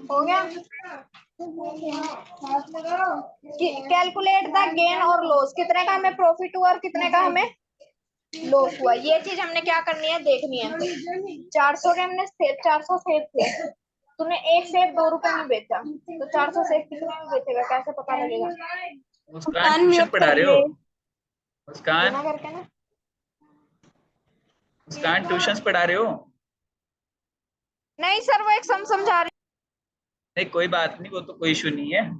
हो गया। Calculate the gain और लॉस, कितने का हमें प्रॉफिट हुआ और कितने का हमें लॉस हुआ, ये चीज हमने क्या करनी है, देखनी है। 400 के हमने 400 सेब थे, तूने एक सेब 2 रुपए में बेचा, तो 400 सेब कितने में बेचेगा, कैसे पता लगेगा? मुस्कान ट्यूशन पढ़ा रहे हो? मुस्कान करके ना, मुस्कान ट्यूशन पढ़ा रहे हो? नहीं सर, वो एक समझा रही। नहीं कोई बात नहीं, वो तो कोई इशू नहीं है।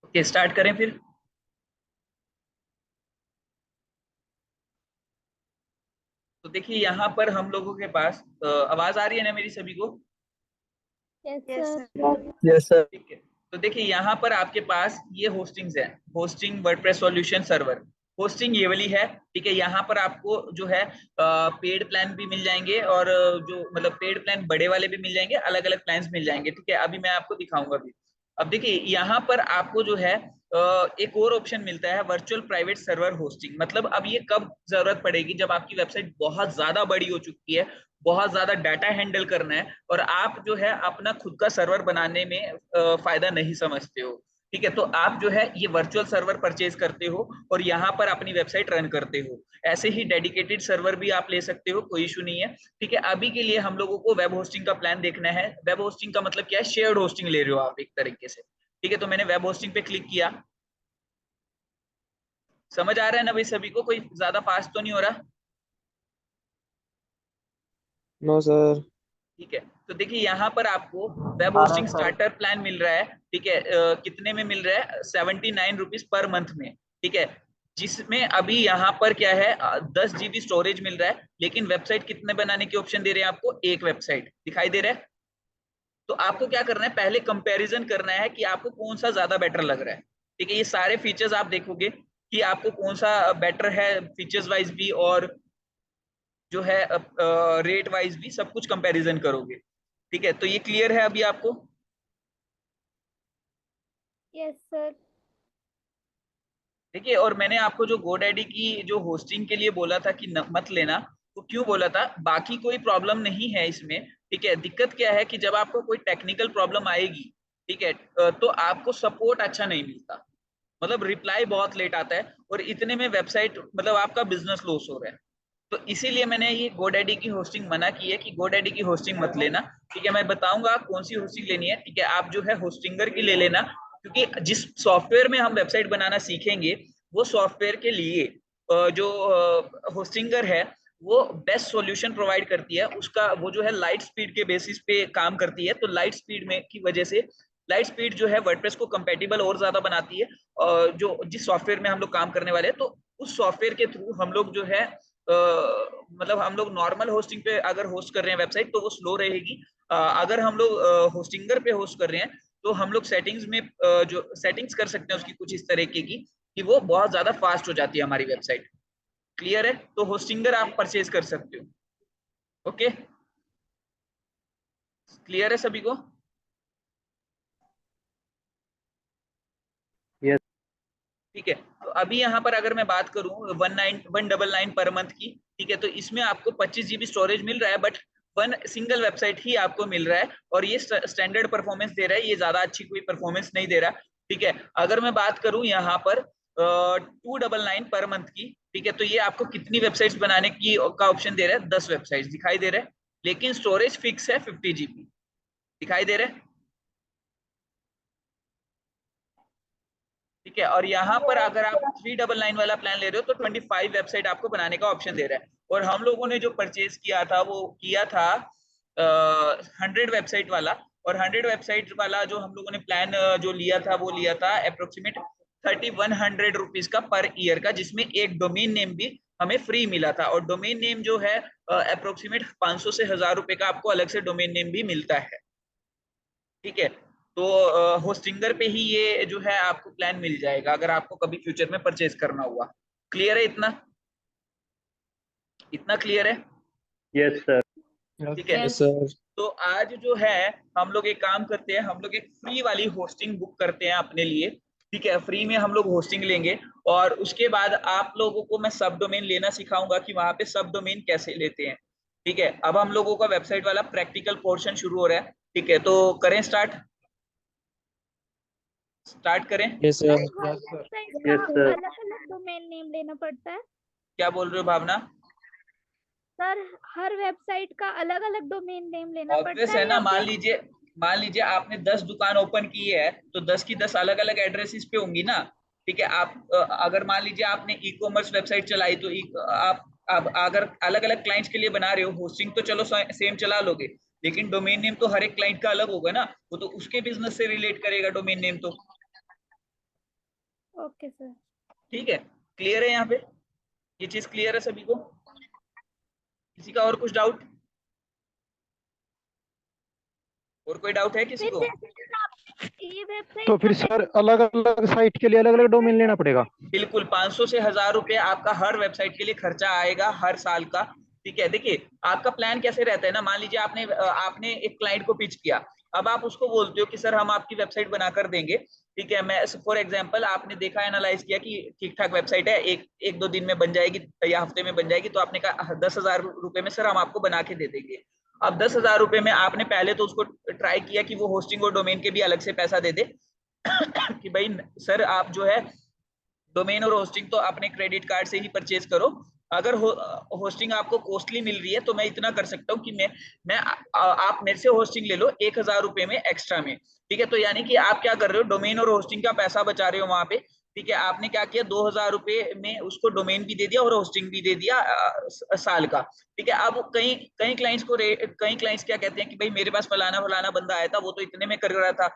ओके स्टार्ट करें फिर। तो देखिए यहाँ पर हम लोगों के पास आवाज आ रही है ना मेरी सभी को? Yes sir. ठीक है, तो देखिए यहाँ पर आपके पास ये होस्टिंग्स है, hosting WordPress solution server. Hosting ये वाली है, ठीक है। यहाँ पर आपको जो है पेड प्लान भी मिल जाएंगे और जो मतलब पेड प्लान बड़े वाले भी मिल जाएंगे, अलग अलग प्लान्स मिल जाएंगे, ठीक है। अभी मैं आपको दिखाऊंगा अभी। अब देखिए यहाँ पर आपको जो है एक और ऑप्शन मिलता है, वर्चुअल प्राइवेट सर्वर होस्टिंग। मतलब अब ये कब जरूरत पड़ेगी, जब आपकी वेबसाइट बहुत ज्यादा बड़ी हो चुकी है, बहुत ज्यादा डाटा हैंडल करना है और आप जो है अपना खुद का सर्वर बनाने में फायदा नहीं समझते हो, ठीक है। तो आप जो है ये वर्चुअल सर्वर परचेज करते हो और यहाँ पर अपनी वेबसाइट रन करते हो। ऐसे ही डेडिकेटेड सर्वर भी आप ले सकते हो, कोई इशू नहीं है, ठीक है। अभी के लिए हम लोगों को वेब होस्टिंग का प्लान देखना है। वेब होस्टिंग का मतलब क्या है, शेयर्ड होस्टिंग ले रहे हो आप एक तरीके से, ठीक है। तो मैंने वेब होस्टिंग पे क्लिक किया। समझ आ रहा है ना भाई सभी को? कोई ज्यादा फास्ट तो नहीं हो रहा? No sir. ठीक है, तो देखिए यहाँ पर आपको वेब आ रहा है होस्टिंग सर। स्टार्टर प्लान मिल रहा है, ठीक है। कितने में मिल रहा है? 79 रुपीज पर मंथ में, ठीक है। जिसमें अभी यहाँ पर क्या है, 10 GB स्टोरेज मिल रहा है, लेकिन वेबसाइट कितने बनाने की ऑप्शन दे रहे हैं आपको? एक वेबसाइट दिखाई दे रहा है। तो आपको क्या करना है, पहले कंपैरिजन करना है कि आपको कौन सा ज्यादा बेटर लग रहा है, ठीक है। ये सारे फीचर्स आप देखोगे कि आपको कौन सा बेटर है, फीचर्स वाइज भी और जो है रेट वाइज भी, सब कुछ कंपैरिजन करोगे, ठीक है। तो ये क्लियर है अभी आपको? Yes sir. देखिए, और मैंने आपको जो GoDaddy की जो होस्टिंग के लिए बोला था कि मत लेना, तो क्यों बोला था? बाकी कोई प्रॉब्लम नहीं है इसमें, ठीक है। दिक्कत क्या है कि जब आपको कोई टेक्निकल प्रॉब्लम आएगी, ठीक है, तो आपको सपोर्ट अच्छा नहीं मिलता, मतलब रिप्लाई बहुत लेट आता है और इतने में वेबसाइट मतलब आपका बिजनेस लॉस हो रहा है। तो इसीलिए मैंने ये GoDaddy की होस्टिंग मना की है कि GoDaddy की होस्टिंग मत लेना, ठीक है। मैं बताऊंगा आप कौन सी होस्टिंग लेनी है, ठीक है। आप जो है होस्टिंगर की ले लेना, क्योंकि जिस सॉफ्टवेयर में हम वेबसाइट बनाना सीखेंगे, वो सॉफ्टवेयर के लिए जो होस्टिंगर है वो बेस्ट सॉल्यूशन प्रोवाइड करती है। उसका वो जो है लाइट स्पीड के बेसिस पे काम करती है, तो लाइट स्पीड में की वजह से लाइट स्पीड जो है वर्डप्रेस को कंपेटिबल और ज्यादा बनाती है। जो जिस सॉफ्टवेयर में हम लोग काम करने वाले हैं, तो उस सॉफ्टवेयर के थ्रू हम लोग जो है मतलब हम लोग नॉर्मल होस्टिंग पे अगर होस्ट कर रहे हैं वेबसाइट, तो वो स्लो रहेगी। अगर हम लोग होस्टिंगर पे होस्ट कर रहे हैं, तो हम लोग सेटिंग्स में जो सेटिंग्स कर सकते हैं उसकी कुछ इस तरीके की कि वो बहुत ज्यादा फास्ट हो जाती है हमारी वेबसाइट। क्लियर है? तो होस्टिंगर आप परचेज कर सकते हो। ओके, क्लियर है सभी को? यस। ठीक है, तो अभी यहाँ पर अगर मैं बात करूँ 199 पर मंथ की, ठीक है, तो इसमें आपको 25 GB स्टोरेज मिल रहा है, बट वन सिंगल वेबसाइट ही आपको मिल रहा है और ये स्टैंडर्ड परफॉर्मेंस दे रहा है, ये ज्यादा अच्छी कोई परफॉर्मेंस नहीं दे रहा, ठीक है। अगर मैं बात करूं यहाँ पर 299 पर मंथ की, ठीक है, तो ये आपको कितनी वेबसाइट्स बनाने की का ऑप्शन दे रहा है? 10 वेबसाइट्स दिखाई दे रहा है, लेकिन स्टोरेज फिक्स है 50 GB, दिखाई दे रहा है, ठीक है। और यहाँ पर अगर आप 399 वाला प्लान ले रहे हो, तो 25 वेबसाइट आपको बनाने का ऑप्शन दे रहा है। और हम लोगों ने जो परचेज किया था वो किया था 100 वेबसाइट वाला, और 100 वेबसाइट वाला जो हम लोगों ने प्लान जो लिया था, वो लिया था अप्रोक्सीमेट 3100 रुपीज का पर ईयर का, जिसमें एक डोमेन नेम भी हमें फ्री मिला था। और डोमेन नेम जो है अप्रोक्सीमेट 500 से 1000 रुपए का आपको अलग से डोमेन नेम भी मिलता है, ठीक है। तो होस्टिंगर पे ही ये जो है आपको प्लान मिल जाएगा अगर आपको कभी फ्यूचर में परचेज करना हुआ। क्लियर है इतना? इतना क्लियर है? Yes sir. ठीक है। Yes sir. तो आज जो है हम लोग एक काम करते हैं, हम लोग एक फ्री वाली होस्टिंग बुक करते हैं अपने लिए। ठीक है, फ्री में हम लोग होस्टिंग लेंगे और उसके बाद आप लोगों को मैं सब डोमेन लेना सिखाऊंगा कि वहां पे सब डोमेन कैसे लेते हैं। ठीक है, अब हम लोगों का वेबसाइट वाला प्रैक्टिकल पोर्शन शुरू हो रहा है। ठीक है, तो करें स्टार्ट? स्टार्ट करें? Yes sir sir. हर वेबसाइट का यस सर। अलग अलग डोमेन नेम लेना पड़ता है। क्या बोल रहे हो भावना? सर हर वेबसाइट का अलग अलग डोमेन नेम लेना पड़ता ऑब्वियस है है ना। या मान फिर? लीजिए, मान लीजिए आपने 10 दुकान ओपन की है तो 10 की 10 अलग अलग एड्रेसेस पे होंगी ना। ठीक है, आप अगर मान लीजिए आपने ई कॉमर्स वेबसाइट चलाई तो आप अगर अलग अलग क्लाइंट्स के लिए बना रहे हो, होस्टिंग तो चलो सेम चला लोगे, लेकिन डोमेन नेम तो हर एक क्लाइंट का अलग होगा ना, वो तो उसके बिजनेस से रिलेट करेगा डोमेन नेम तो। Okay sir. ठीक है, क्लियर है यहाँ पे? ये चीज क्लियर है सभी को? किसी का और कुछ डाउट? और कोई डाउट है किसी फिर को? जैसे सर आप ये वेबसाइट तो फिर सर अलग अलग साइट के लिए अलग अलग डोमेन लेना पड़ेगा? बिल्कुल, 500 से 1000 रुपए आपका हर वेबसाइट के लिए खर्चा आएगा हर साल का। ठीक है, देखिए आपका प्लान कैसे रहता है ना, मान लीजिए आपने एक क्लाइंट को पिच किया, अब आप उसको बोलते हो कि सर हम आपकी वेबसाइट बनाकर देंगे। ठीक है, मैं फॉर एग्जांपल आपने देखा एनालाइज किया कि ठीक ठाक वेबसाइट है, एक दो दिन में बन जाएगी या हफ्ते में बन जाएगी, तो आपने कहा 10,000 रुपए में सर हम आपको बना के दे देंगे। अब 10,000 रुपए में आपने पहले तो उसको ट्राई किया कि वो होस्टिंग और डोमेन के भी अलग से पैसा दे दे कि भाई सर आप जो है डोमेन और होस्टिंग तो अपने क्रेडिट कार्ड से ही परचेज करो। अगर होस्टिंग आपको कॉस्टली मिल रही है तो मैं इतना कर सकता हूँ कि मैं आप मेरे से होस्टिंग ले लो 1,000 रुपए में एक्स्ट्रा में। ठीक है, तो यानी कि आप क्या कर रहे हो, डोमेन और होस्टिंग का पैसा बचा रहे हो वहां पे। ठीक है, आपने क्या किया, 2,000 रुपए में उसको डोमेन भी दे दिया और होस्टिंग भी दे दिया साल का। ठीक है, अब कई कई क्लाइंट्स क्या कहते हैं कि भाई मेरे पास फलाना फलाना बंदा आया था, वो तो इतने में कर रहा था।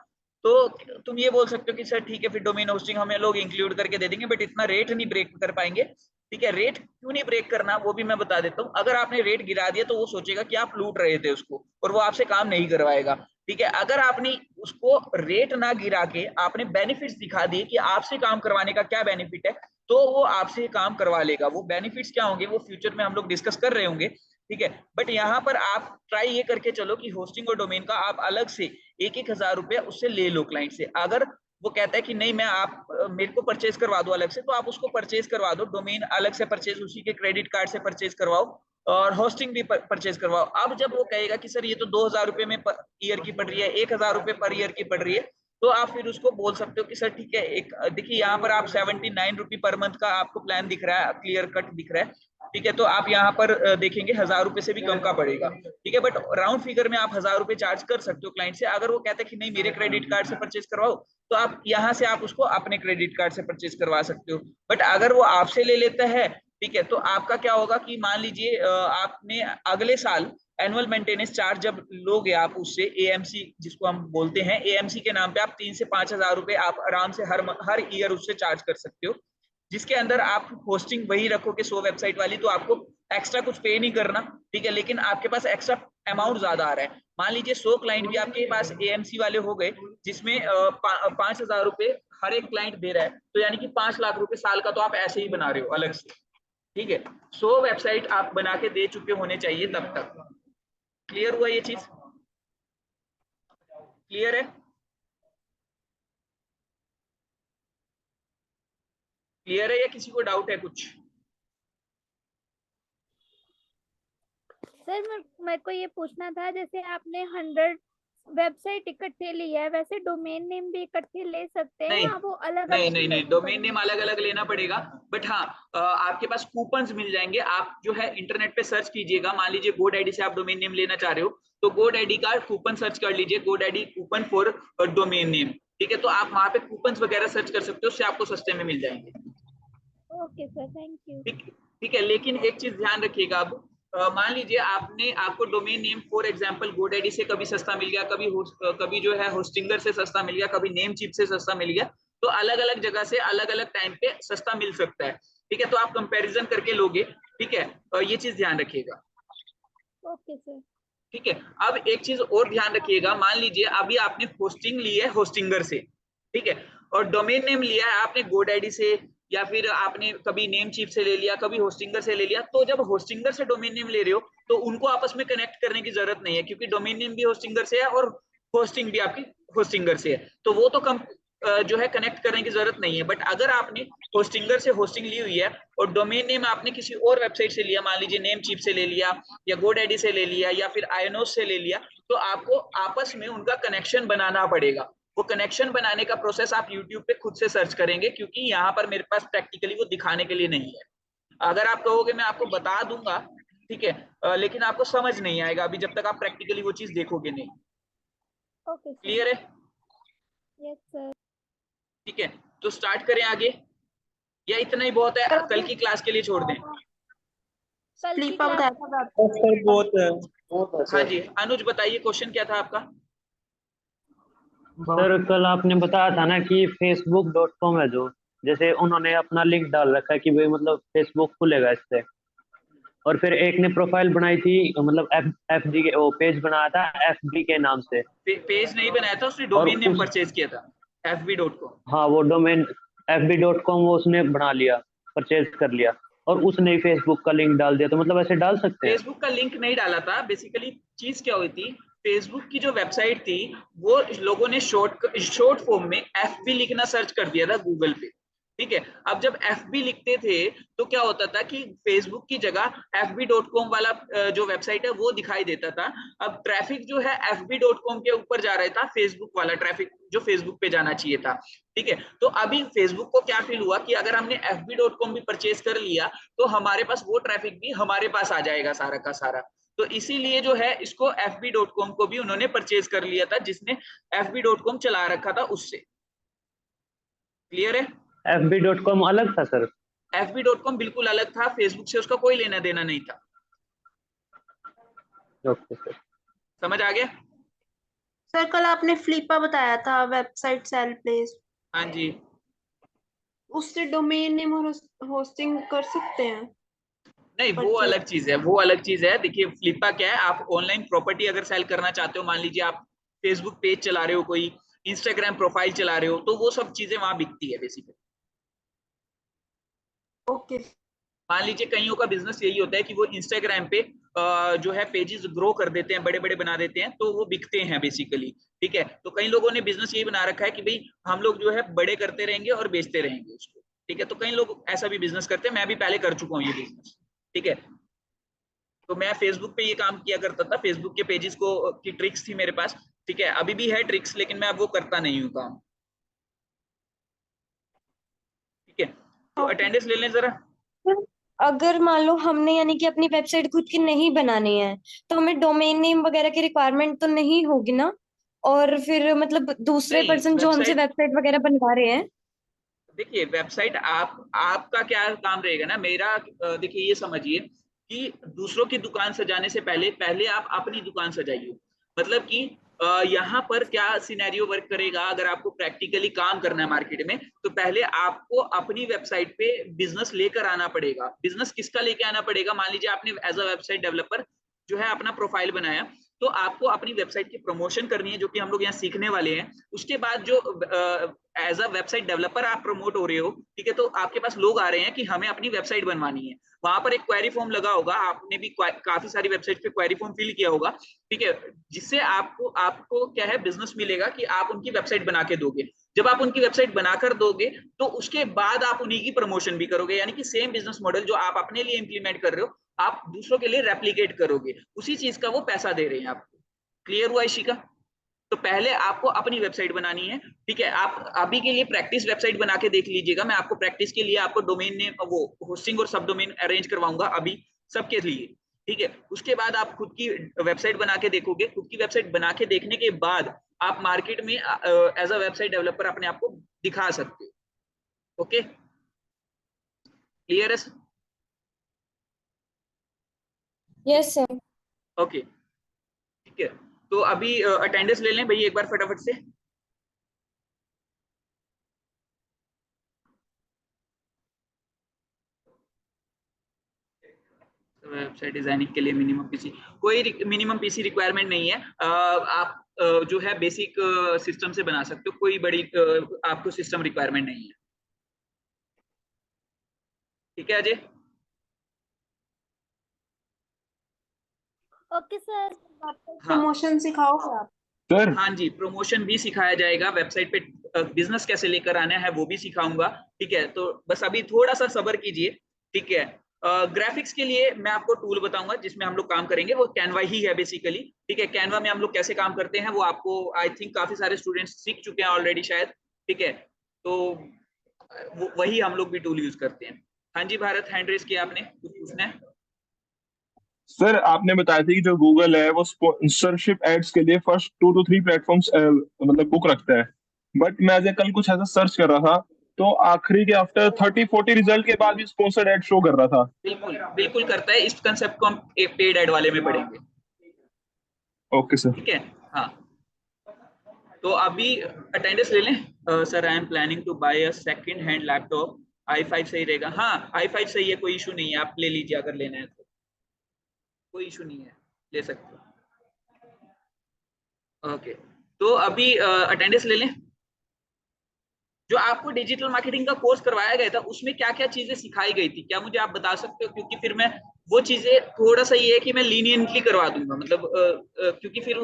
तो तुम ये बोल सकते हो कि सर ठीक है फिर डोमेन होस्टिंग हमें लोग इंक्लूड करके दे देंगे, बट इतना रेट नहीं ब्रेक कर पाएंगे। ठीक है, रेट क्यों नहीं ब्रेक करना वो भी मैं बता देता हूँ। अगर आपने रेट गिरा दिया तो वो सोचेगा कि आप लूट रहे थे उसको और वो आपसे काम नहीं करवाएगा। ठीक है, अगर आपने उसको रेट ना गिरा के आपने बेनिफिट्स दिखा दिए कि आपसे काम करवाने का क्या बेनिफिट है, तो वो आपसे काम करवा लेगा। वो बेनिफिट्स क्या होंगे वो फ्यूचर में हम लोग डिस्कस कर रहे होंगे। ठीक है, बट यहाँ पर आप ट्राई ये करके चलो कि होस्टिंग और डोमेन का आप अलग से 1,000 रुपया उससे ले लो क्लाइंट से। अगर वो कहता है कि नहीं मैं आप मेरे को परचेज करवा दो अलग से, तो आप उसको परचेज करवा दो, डोमेन अलग से परचेज उसी के क्रेडिट कार्ड से परचेज करवाओ और होस्टिंग भी परचेज करवाओ। अब जब वो कहेगा कि सर ये तो 2,000 रुपए में ईयर की पड़ रही है, 1,000 रुपए पर ईयर की पड़ रही है, तो आप फिर उसको बोल सकते हो कि सर ठीक है, एक देखिए यहाँ पर आप 79 रुपये पर मंथ का आपको प्लान दिख रहा है, क्लियर कट दिख रहा है। ठीक है, तो आप यहाँ पर देखेंगे 1,000 रुपए से भी कम का पड़ेगा। ठीक है, बट राउंड फिगर में आप 1,000 रुपए चार्ज कर सकते हो क्लाइंट से। अगर वो कहता है कि नहीं मेरे क्रेडिट कार्ड से परचेज करवाओ, तो आप यहाँ से आप उसको अपने क्रेडिट कार्ड से परचेज करवा सकते हो। बट अगर वो आपसे ले लेता है, ठीक है, तो आपका क्या होगा कि मान लीजिए आपने अगले साल एनुअल मेंटेनेंस चार्ज जब लोगे आप उससे, एएमसी जिसको हम बोलते हैं, एएमसी के नाम पे आप 3 से 5,000 रुपए आप आराम से हर ईयर उससे चार्ज कर सकते हो, जिसके अंदर आप होस्टिंग वही रखोगे 100 वेबसाइट वाली, तो आपको एक्स्ट्रा कुछ पे नहीं करना। ठीक है, लेकिन आपके पास एक्स्ट्रा अमाउंट ज्यादा आ रहा है। मान लीजिए 100 क्लाइंट भी आपके पास एएमसी वाले हो गए, जिसमें 5,000 रुपए हर एक क्लाइंट दे रहा है, तो यानी कि 5 लाख रुपए साल का तो आप ऐसे ही बना रहे हो अलग से। ठीक है, 100 वेबसाइट आप बना के दे चुके होने चाहिए तब तक। क्लियर हुआ ये चीज? क्लियर है? क्लियर है या किसी को डाउट है कुछ? सर मेरे को ये पूछना था, जैसे आपने 100 वेबसाइट इकट्ठे लिया है, वैसे डोमेन नेम भी इकट्ठे ले सकते हैं नहीं या वो अलग नहीं अलग नहीं नहीं, लेने डोमेन नेम पड़ेंगे? अलग अलग लेना पड़ेगा। बट हाँ, आपके पास कूपन्स मिल जाएंगे। आप जो है इंटरनेट पे सर्च कीजिएगा, मान लीजिए GoDaddy से आप डोमेन नेम लेना चाह रहे हो, तो GoDaddy का कूपन सर्च कर लीजिए, GoDaddy coupon for domain name. ठीक है, तो आप वहां पे कूपन्स वगैरह सर्च कर सकते हो, उससे आपको सस्ते में मिल जाएंगे। Okay sir, thank you. ठीक ठीक है, लेकिन एक चीज ध्यान रखिएगा। अब मान लीजिए आपको domain name for example GoDaddy से कभी सस्ता मिल गया, कभी जो है होस्टिंगर से सस्ता मिल गया, कभी नेमचीप से सस्ता मिल गया, तो अलग अलग जगह से अलग अलग टाइम पे सस्ता मिल सकता है। ठीक है, तो आप कंपैरिजन करके लोगे। ठीक है, ये चीज ध्यान रखिएगा। Okay sir. ठीक है। अब एक चीज और ध्यान रखिएगा, मान लीजिए अभी आपने होस्टिंग ली है होस्टिंगर से, ठीक है, और डोमेन नेम लिया है आपने गोडैडी से, या फिर आपने कभी नेम चीफ से ले लिया, कभी होस्टिंगर से ले लिया। तो जब होस्टिंगर से डोमेन नेम ले रहे हो तो उनको आपस में कनेक्ट करने की जरूरत नहीं है, क्योंकि डोमेन नेम भी होस्टिंगर से है और होस्टिंग भी आपकी होस्टिंगर से है, तो वो तो कम जो है कनेक्ट करने की जरूरत नहीं है। बट अगर आपने होस्टिंगर से होस्टिंग ली हुई है और डोमेन नेम आपने किसी और वेबसाइट से लिया, मान लीजिए नेम चीफ से ले लिया या गोडैडी से ले लिया या फिर आयनोस से ले लिया, तो आपको आपस में उनका कनेक्शन बनाना पड़ेगा। वो कनेक्शन बनाने का प्रोसेस आप यूट्यूब पे खुद से सर्च करेंगे, क्योंकि यहाँ पर मेरे पास प्रैक्टिकली वो दिखाने के लिए नहीं है। अगर आप कहोगे मैं आपको बता दूंगा, ठीक है, लेकिन आपको समझ नहीं आएगा अभी जब तक आप प्रैक्टिकली वो चीज देखोगे नहीं। Okay sir. क्लियर है? Yes sir. ठीक है, तो स्टार्ट करें आगे या इतना ही बहुत है, कल की क्लास के लिए छोड़ दें? कल की स्लीपा क्लास बताया था रात सर बहुत है, बहुत है हाँ सर। जी, अनुज बताइए क्वेश्चन क्या था आपका? सर कल आपने बताया था ना कि facebook.com है जो, जैसे उन्होंने अपना लिंक डाल रखा है कि भाई मतलब फेसबुक खुलेगा इससे, और फिर एक ने प्रोफाइल बनाई थी, मतलब एफ डी के वो पेज बनाया था एफडी के नाम से, पेज नहीं बनाया था उसने, और डोमेन नेम उस परचेज किया था fb.com। हाँ वो डोमेन fb.com वो उसने बना लिया, परचेज कर लिया, और उसने ही फेसबुक का लिंक डाल दिया, तो मतलब ऐसे डाल सकते हैं? फेसबुक का लिंक नहीं डाला था, बेसिकली चीज क्या हुई थी, फेसबुक की जो वेबसाइट थी वो लोगों ने शॉर्ट फॉर्म में एफबी लिखना सर्च कर दिया था गूगल पे। ठीक है, अब जब एफबी लिखते थे तो क्या होता था कि फेसबुक की जगह fb.com वाला जो वेबसाइट है वो दिखाई देता था। अब ट्रैफिक जो है fb.com के ऊपर जा रहा था, फेसबुक वाला ट्रैफिक जो फेसबुक पे जाना चाहिए था। ठीक है, तो अभी फेसबुक को क्या फील हुआ कि अगर हमने fb.com भी परचेज कर लिया तो हमारे पास वो ट्रैफिक भी हमारे पास आ जाएगा सारा का सारा। तो इसीलिए जो है इसको fb.com को भी उन्होंने परचेज कर लिया था, जिसने fb.com चला रखा था उससे। क्लियर है? fb.com अलग था सर? fb.com बिल्कुल अलग था, फेसबुक से उसका कोई लेना देना नहीं था। Okay sir. समझ आ गया? सर कल आपने फ्लिपा बताया था वेबसाइट सेल प्लेस, हाँ जी। उससे डोमेन नेम और होस्टिंग कर सकते हैं नहीं, वो परचेज? अलग चीज है, वो अलग चीज है। देखिए फ्लिपा क्या है, आप ऑनलाइन प्रॉपर्टी अगर सेल करना चाहते हो, मान लीजिए आप फेसबुक पेज चला रहे हो, कोई इंस्टाग्राम प्रोफाइल चला रहे हो, तो वो सब चीजें वहां बिकती है बेसिकली। ओके। मान लीजिए कईयों का बिजनेस यही होता है कि वो इंस्टाग्राम पे जो है पेजेस ग्रो कर देते हैं, बड़े बड़े बना देते हैं, तो वो बिकते हैं बेसिकली। ठीक है, तो कई लोगों ने बिजनेस यही बना रखा है कि भाई हम लोग जो है बड़े करते रहेंगे और बेचते रहेंगे उसको। ठीक है, तो कई लोग ऐसा भी बिजनेस करते हैं, मैं भी पहले कर चुका हूँ ये बिजनेस। ठीक है, तो मैं फेसबुक पे ये काम किया करता था, फेसबुक के पेजेस को की ट्रिक्स थी मेरे पास। ठीक है, अभी भी है ट्रिक्स, लेकिन मैं अब वो करता नहीं हूँ काम। ठीक है, तो ओके। अटेंडेंस ले लें जरा। अगर मान लो हमने यानी कि अपनी वेबसाइट खुद की नहीं बनानी है, तो हमें डोमेन नेम वगैरह की रिक्वायरमेंट तो नहीं होगी ना? और फिर मतलब दूसरे नहीं, पर्सन जो हमसे वेबसाइट, वेबसाइट वगैरह बनवा रहे हैं। देखिए वेबसाइट आपका क्या काम रहेगा ना, मेरा देखिए ये समझिए कि दूसरों की दुकान सजाने से पहले पहले आप अपनी दुकान सजाइए। मतलब कि यहाँ पर क्या सिनेरियो वर्क करेगा, अगर आपको प्रैक्टिकली काम करना है मार्केट में, तो पहले आपको अपनी वेबसाइट पे बिजनेस लेकर आना पड़ेगा। बिजनेस किसका लेके आना पड़ेगा? मान लीजिए आपने एज अ वेबसाइट डेवलपर जो है अपना प्रोफाइल बनाया, तो आपको अपनी वेबसाइट की प्रमोशन करनी है, जो कि हम लोग यहाँ सीखने वाले हैं। उसके बाद जो एज अ वेबसाइट डेवलपर आप प्रमोट हो रहे हो, ठीक है, तो आपके पास लोग आ रहे हैं कि हमें अपनी वेबसाइट बनवानी है। वहां पर एक क्वेरी फॉर्म लगा होगा, आपने भी काफी सारी वेबसाइट पे क्वेरी फॉर्म फिल किया होगा। ठीक है, जिससे आपको आपको क्या है बिजनेस मिलेगा कि आप उनकी वेबसाइट बना के दोगे। जब आप उनकी वेबसाइट बनाकर दोगे तो उसके बाद आप उन्हीं की प्रमोशन भी करोगे, यानी कि सेम बिजनेस मॉडल जो आप अपने लिए इंप्लीमेंट कर रहे हो, आप दूसरों के लिए रेप्लीकेट करोगे, उसी चीज का वो पैसा दे रहे हैं आपको। क्लियर हुआ इशिका? तो पहले आपको अपनी वेबसाइट बनानी है। ठीक है, आप अभी के लिए प्रैक्टिस वेबसाइट बना के देख लीजिएगा, मैं आपको प्रैक्टिस के लिए आपको डोमेन नेम वो होस्टिंग और सब डोमेन अरेंज करवाऊंगा अभी सबके लिए। ठीक है, उसके बाद आप खुद की वेबसाइट बना के देखोगे, खुद की वेबसाइट बना के देखने के बाद आप मार्केट में एज अ वेबसाइट डेवलपर अपने आप को दिखा सकते हो। ओके, क्लियर है? Yes sir. ओके, ठीक है, तो अभी अटेंडेंस ले लें भाई एक बार फटाफट से। वेबसाइट डिजाइनिंग के लिए मिनिमम पीसी, कोई मिनिमम पीसी रिक्वायरमेंट नहीं है। आप जो है बेसिक सिस्टम से बना सकते हो, कोई बड़ी आपको सिस्टम रिक्वायरमेंट नहीं है। ठीक है अजय? Okay sir. हाँ प्रमोशन सिखाओगे आप? सर हाँ जी, प्रमोशन भी सिखाया जाएगा, वेबसाइट पे बिजनेस कैसे लेकर आना है वो भी सिखाऊंगा। ठीक है, तो बस अभी थोड़ा सा सब्र कीजिए। ठीक है, ग्राफिक्स के लिए मैं आपको टूल बताऊंगा जिसमें हम लोग काम करेंगे, वो कैनवा ही है बेसिकली। ठीक है, कैनवा में हम लोग कैसे काम करते हैं वो आपको आई थिंक काफी सारे स्टूडेंट्स सीख चुके हैं ऑलरेडी शायद। ठीक है, तो वही हम लोग भी टूल यूज करते हैं। हाँ जी भारत, हैंड रेस किया आपने, कुछ पूछना है? सर आपने बताया था कि जो गूगल है वो स्पॉन्सरशिप एड्स के लिए फर्स्ट 2 to 3 प्लेटफॉर्म्स मतलब बुक रखता है। बट मैं आज कल कुछ ऐसा सर्च कर रहा था तो आखिरी के आफ्टर 30-40 रिजल्ट के बाद भी स्पॉन्सर्ड एड शो कर रहा था। बिल्कुल बिल्कुल करता है, इस कंसेप्ट को हम एक पेड एड वाले में पढ़ेंगे। Okay sir. ठीक है, हाँ। तो अभी अटेंडेंस ले लें। Sir I am planning to buy a second hand laptop, i5 सही रहेगा? हाँ i5 सही है, कोई इशू नहीं है, आप ले लीजिए अगर लेना है तो, कोई इशू नहीं है, ले सकते हो। ओके, तो अभी अटेंडेंस ले लें। जो आपको डिजिटल मार्केटिंग का कोर्स करवाया गया था उसमें क्या क्या चीजें सिखाई गई थी, क्या मुझे आप बता सकते हो? क्योंकि फिर मैं वो चीजें थोड़ा सा ये है कि मैं लीनियंटली करवा दूंगा, मतलब क्योंकि फिर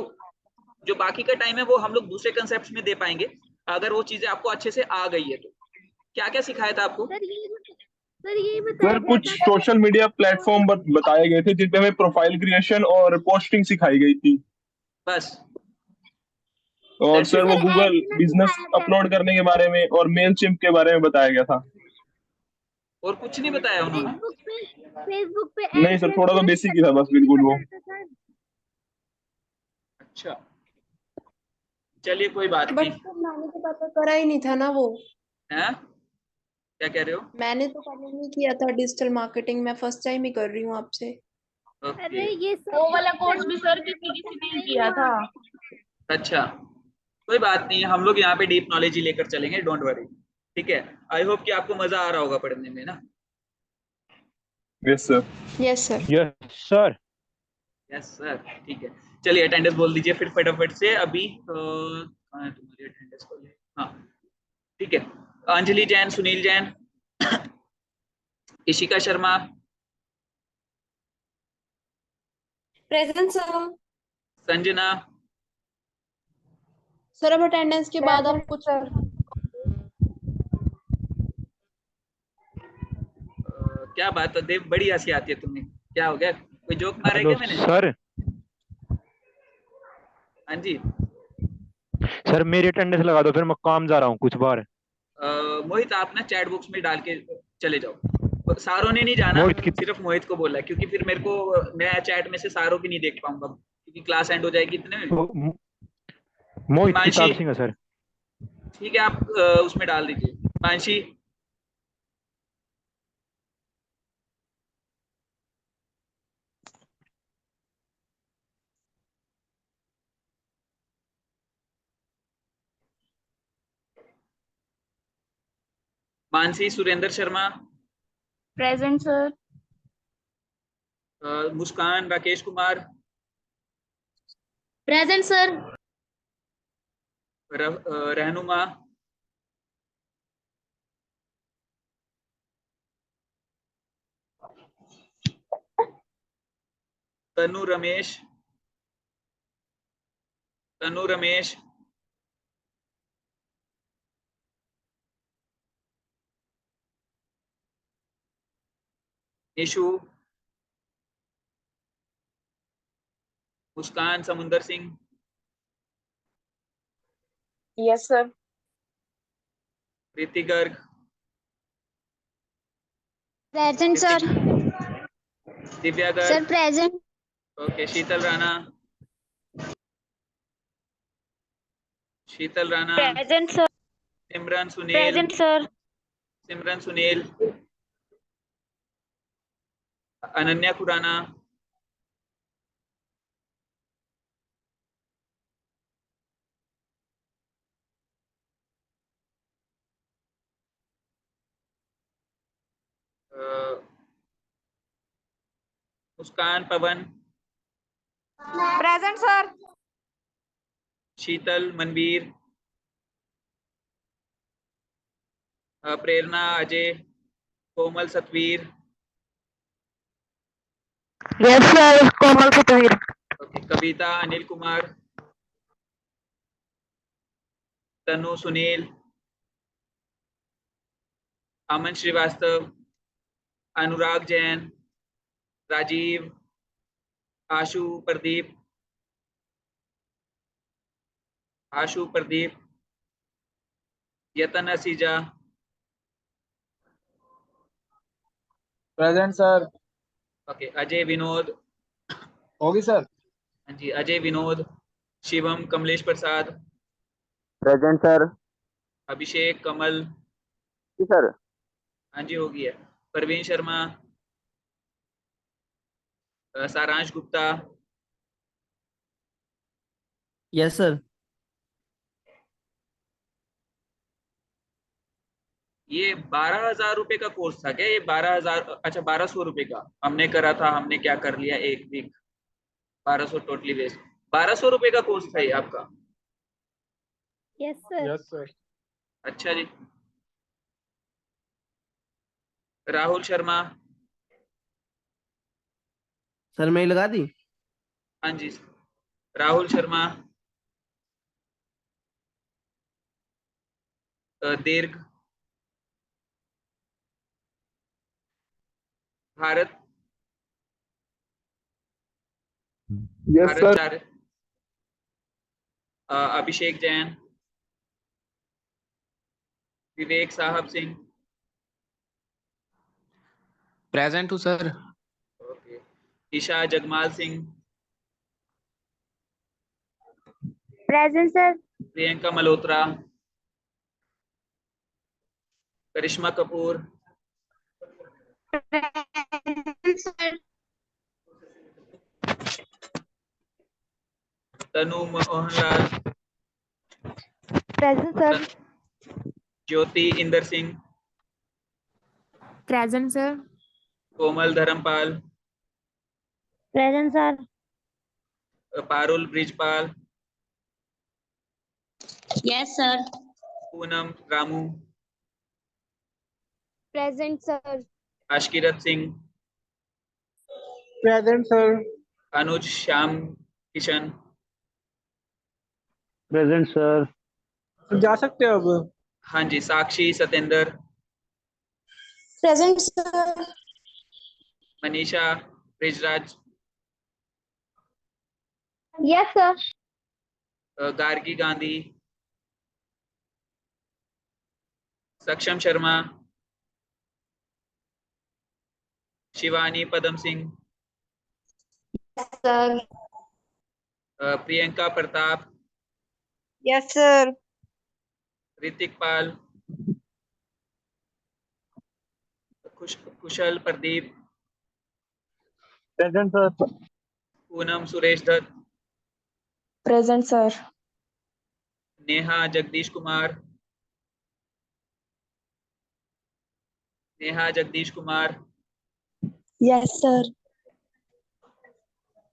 जो बाकी का टाइम है वो हम लोग दूसरे कंसेप्ट में दे पाएंगे, अगर वो चीजें आपको अच्छे से आ गई है तो। क्या क्या सिखाया था आपको? सर ये बताया सर गया कुछ था सोशल मीडिया प्लेटफॉर्म बताए गए थे जिनपे हमें प्रोफाइल क्रिएशन और पोस्टिंग सिखाई गई थी। बस और दैट्स सर इट। वो सर गूगल एड्स में बिजनेस सिखाया गया अपलोड था। करने के बारे में और मेल चिम्प के बारे में बताया गया था। और कुछ नहीं बताया उन्होंने? फेसबुक पे नहीं एड सर, थोड़ा तो प्लेसमेंट बेसिक ही था करने बस, के लिए भी बिल्कुल वो। बताया था सर। अच्छा, चलिए कोई बात बट नहीं। मैंने तो पता करा ही नहीं था ना वो। है, क्या कह रहे हो? मैंने तो पहले नहीं किया था डिजिटल मार्केटिंग, मैं फर्स्ट टाइम ही कर रही हूँ आपसे। ओके, अरे ये सब वो वाला तो कोर्स सही भी सर किसी किसी ने नहीं किया हुआ। था। अच्छा, कोई बात नहीं, हम लोग यहाँ पे डीप नॉलेज ही लेकर चलेंगे, डोंट वरी। ठीक है, आई होप कि आपको मजा आ रहा होगा पढ़ने में ना। Yes sir. Yes sir. Yes sir. Yes sir, ठीक है। चलिए अटेंडेंस बोल दीजिए फिर फटाफट से अभी। कहाँ है तुम्हारी अटेंडेंस को? हाँ, ठीक है। Anjali Jain, Sunil Jain, Ishika Sharma, present sir. Sanjana, sir अब अटेंडेंस के बाद आप कुछ क्या बात है देव, बड़ी हंसी आती है तुम्हें, क्या हो गया? कोई जोक मारा है हेलो क्या मैंने? सर। हाँ जी। सर मेरी अटेंडेंस लगा दो, फिर मैं काम जा रहा हूँ कुछ बार। मोहित आप ना चैट बॉक्स में डाल के चले जाओ, और सारों ने नहीं जाना, मोहित की सिर्फ मोहित को बोला है, क्योंकि फिर मेरे को मैं चैट में से सारों की नहीं देख पाऊंगा क्योंकि क्लास एंड हो जाएगी इतने में। मोहित हिमांशी, किताब सिंह है सर। ठीक है, आप उसमें डाल दीजिए Himanshi. Mansi Surender Sharma, present sir. Muskan Rakesh Kumar, present sir. Rahnuma, Tanu Ramesh, Tanu Ramesh, Nishu, Muskan Samundar Singh, yes sir. Preeti Garg, present sir. Divya sir Garg, present. Okay, Sheetal Rana, Sheetal Rana, present sir. Simran Sunil, present sir. Simran Sunil, Ananya Khurana, Muskan Pawan, present sir. Sheetal Manveer, Prerna Ajay, Komal Satveer, yes sir, Komal Satveer. Okay, Kavita Anil Kumar, Tanu Sunil, अमन Srivastava, Anurag Jain, Rajeev, Ashu Pradeep, Yatan Aseeja, present sir. Okay, Ajay Vinod, होगी सर। हाँ जी, अजय विनोद, शिवम कमलेश प्रसाद, प्रेजेंट सर। अभिषेक कमल, जी सर। हाँ जी हो गया। परवीन शर्मा, सारांश गुप्ता, यस सर। ये 12,000 रुपए का कोर्स था क्या? ये 12,000, अच्छा 1,200 रुपए का हमने करा था, हमने क्या कर लिया एक वीक, 1,200 टोटली वेस्ट। 1,200 रुपए का कोर्स था ये आपका? Yes sir. Yes sir. अच्छा जी। राहुल शर्मा, सर मैं लगा दी। हाँ जी, राहुल शर्मा, दीर्घ, भारत, यस भारत सर। चार, अभिषेक जैन, विवेक साहब सिंह, प्रेजेंट हूँ sir. Okay, Isha Jagmal Singh, present sir. Priyanka Malhotra, Karishma Kapoor, present sir. Tanu Mohanlal, present sir. Jyoti Inder Singh, present sir. Komal Dharampal, present sir. Parul Brijpal, yes sir. Poonam Ramu, present sir. Ashkirat Singh, present sir. Anuj Shyam Kishan, present sir. जा सकते हो अब। हाँ जी, Sakshi Satender, present sir. Manisha Brijraj, yes sir. Gargi Gandhi, Saksham Sharma, Shivani Padam Singh, sir. Priyanka Pratap, yes sir. Hrithik Pal, Kushal Pradeep, present sir. Poonam Suresh Dutt, present sir. Neha Jagdish Kumar, yes sir.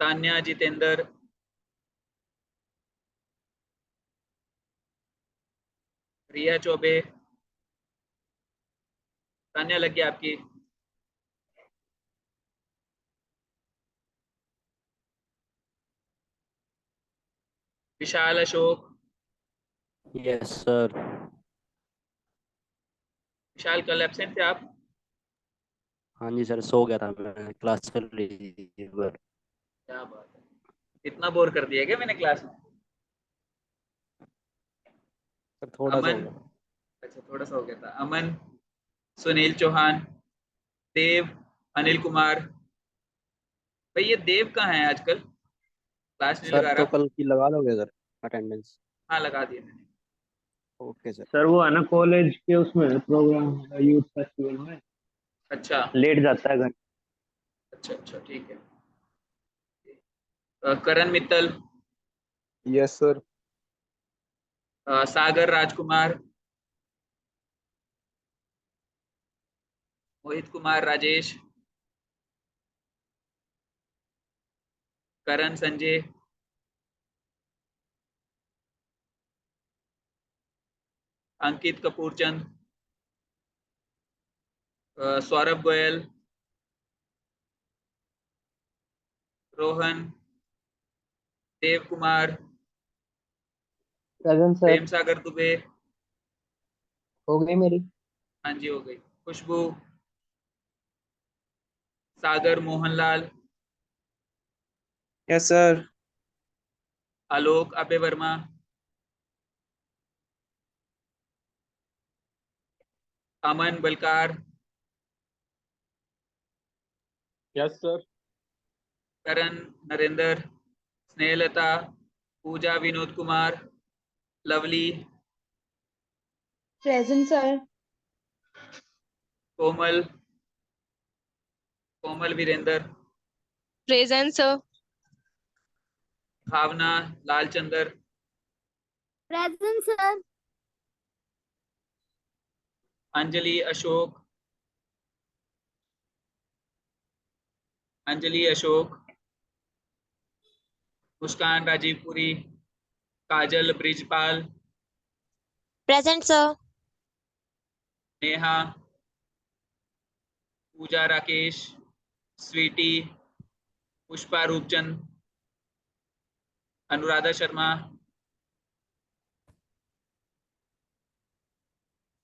Tanya Jitender, Riya Choubey, Tanya लग गया आपकी, Vishal Ashok, yes sir. Vishal कल एब्सेंट थे आप? हाँ जी सर, सो गया था मैं, क्लास चल रही थी पर। क्या बात है, इतना बोर कर दिया क्या मैंने क्लास में? सर थोड़ा सा हो अमन, गया। अच्छा थोड़ा सा हो गया था। अमन, सुनील चौहान, देव, अनिल कुमार। भाई ये देव कहाँ है आजकल, क्लास नहीं सर लगा तो रहा? कल की लगा दोगे सर अटेंडेंस? हाँ लगा दिया मैंने। Okay sir. सर वो है ना कॉलेज के उसमें प्रोग्राम यूथ फेस्टिवल में अच्छा लेट जाता है घर। अच्छा अच्छा ठीक है। Karan Mittal, yes sir. Sagar Rajkumar, Mohit Kumar Rajesh, Karan Sanjay, Ankit Kapoorchand, Saurabh Goyal, Rohan, Dev Kumar, present sir. Prem Sagar Dubey, हो गई मेरी। हाँ जी हो गई। Khushboo, Sagar Mohanlal, yes sir. आलोक अबे Verma, Aman Balkar, yes sir. Karan Narender, Snehlata, Pooja Vinod Kumar, Lovely, present sir. Komal, Komal Virender, present sir. Bhawna Lalchander, present sir. Anjali Ashok, Anjali Ashok, Muskan राजीवपुरी, काजल ब्रिजपाल, प्रेजेंट सर। नेहा, पूजा राकेश, स्वीटी, पुष्पा रूपचंद, अनुराधा शर्मा,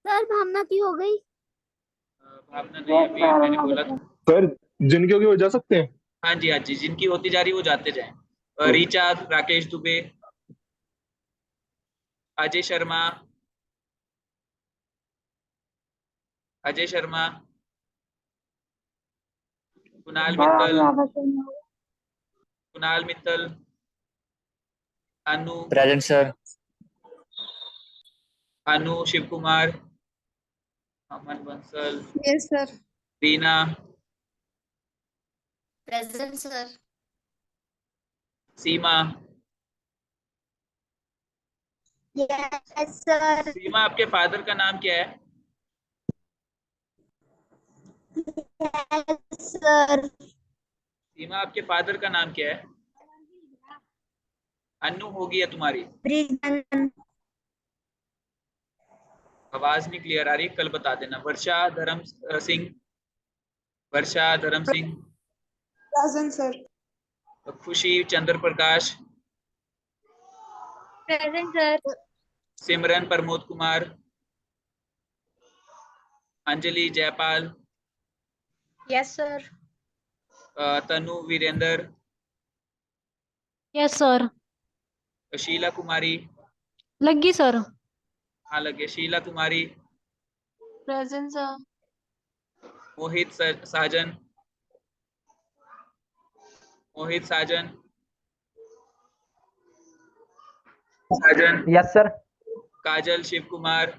सर भावना की हो गई। भावना नहीं अभी मैंने बोला था। सर जिनके होगी वो जा सकते हैं। हाँ जी हाँ जी, जिनकी होती जा रही वो जाते जाएं। Richa, Rakesh Dubey, Ajay Sharma, Ajay Sharma, Kunal Mittal, Kunal Mittal, Anu, present sir. Anu Shiv Kumar, Aman Bansal, yes sir. Reena, present sir. Seema. Yes sir. Seema आपके फादर का नाम क्या है? Yes sir. सीमा आपके फादर का नाम क्या है? अन्नू होगी है तुम्हारी। आवाज नहीं क्लियर आ रही, कल बता देना। वर्षा धर्म सिंह, वर्षा धर्म Singh, present sir. Khushi Chandra Prakash, present sir. Simran Pramod Kumar, Anjali Jaipal, yes sir. Tanu Virender, yes sir. Sheela Kumari, लगी सर। हाँ लगे, Sheela Kumari, present sir. Mohit Sajan, Mohit Sajan, Sajan, yes sir. Kajal Shiv Kumar,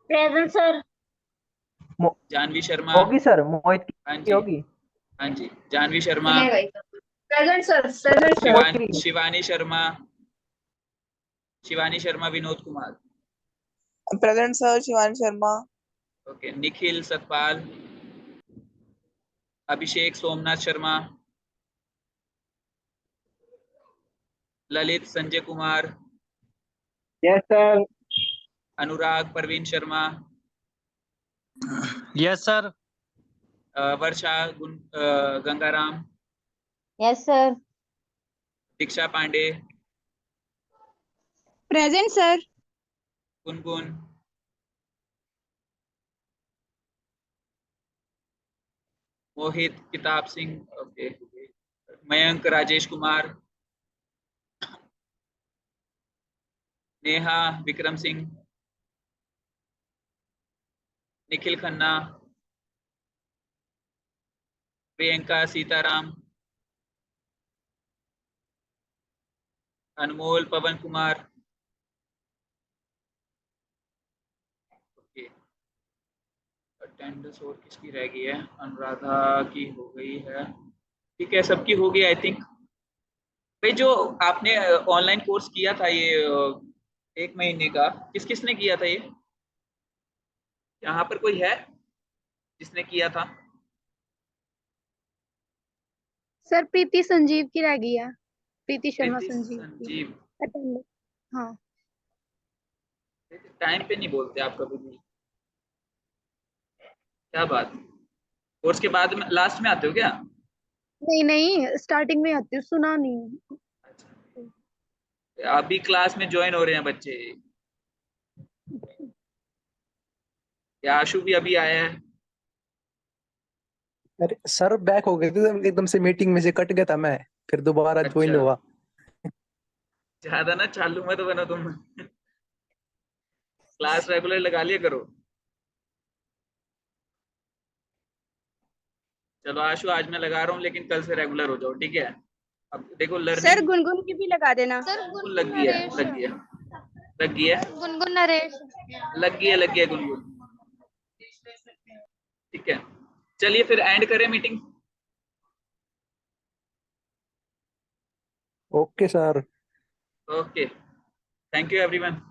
present sir. Janvi Sharma, होगी सर, मोहित हाँ की जी होगी। हाँ जी, Janvi Sharma, present sir. Present sir. Shivani Sharma, Shivani Sharma Vinod Kumar, present sir. Shivani Sharma. Okay, Nikhil Satpal, अभिषेक सोमनाथ शर्मा, ललित संजय कुमार, यस सर। अनुराग परवीन शर्मा, यस सर। वर्षा गंगाराम, यस सर। दीक्षा पांडे, प्रेजेंट सर। गुनगुन, मोहित किताब सिंह, ओके, मयंक राजेश कुमार, नेहा विक्रम सिंह, निखिल खन्ना, प्रियंका सीताराम, अनमोल पवन कुमार, ओके, अटेंडेंस और किसकी रह गई है? अनुराधा की हो गई है, ठीक है, सबकी हो गई आई थिंक। भाई जो आपने ऑनलाइन कोर्स किया था ये 1 महीने का, किस किसने किया था ये? यहाँ पर कोई है जिसने किया था? सर प्रीति संजीव की रह गई है, प्रीति शर्मा प्रीति संजीव की संजीव, attendance। हाँ टाइम पे नहीं बोलते आप कभी भी, क्या बात? कोर्स के बाद में लास्ट में आते हो क्या? नहीं नहीं, स्टार्टिंग में आती हूँ, सुना नहीं। अभी क्लास में ज्वाइन हो रहे हैं बच्चे, या आशु भी अभी आया है? अरे सर बैक हो गए थे एकदम से, मीटिंग में से कट गया था मैं, फिर दोबारा ज्वाइन अच्छा, हुआ। ज्यादा ना चालू मत बनो तुम। क्लास रेगुलर लगा लिया करो। चलो आशु, आज मैं लगा रहा हूँ, लेकिन कल से रेगुलर हो जाओ, ठीक है? अब देखो सर लर्निंग गुनगुन की भी लगा देना। लग गई है, लग गई है, लग गई है, गुनगुन नरेश। लग गई है, लग गई है गुनगुन। ठीक है, चलिए फिर एंड करें meeting. Okay sir. Okay, thank you everyone.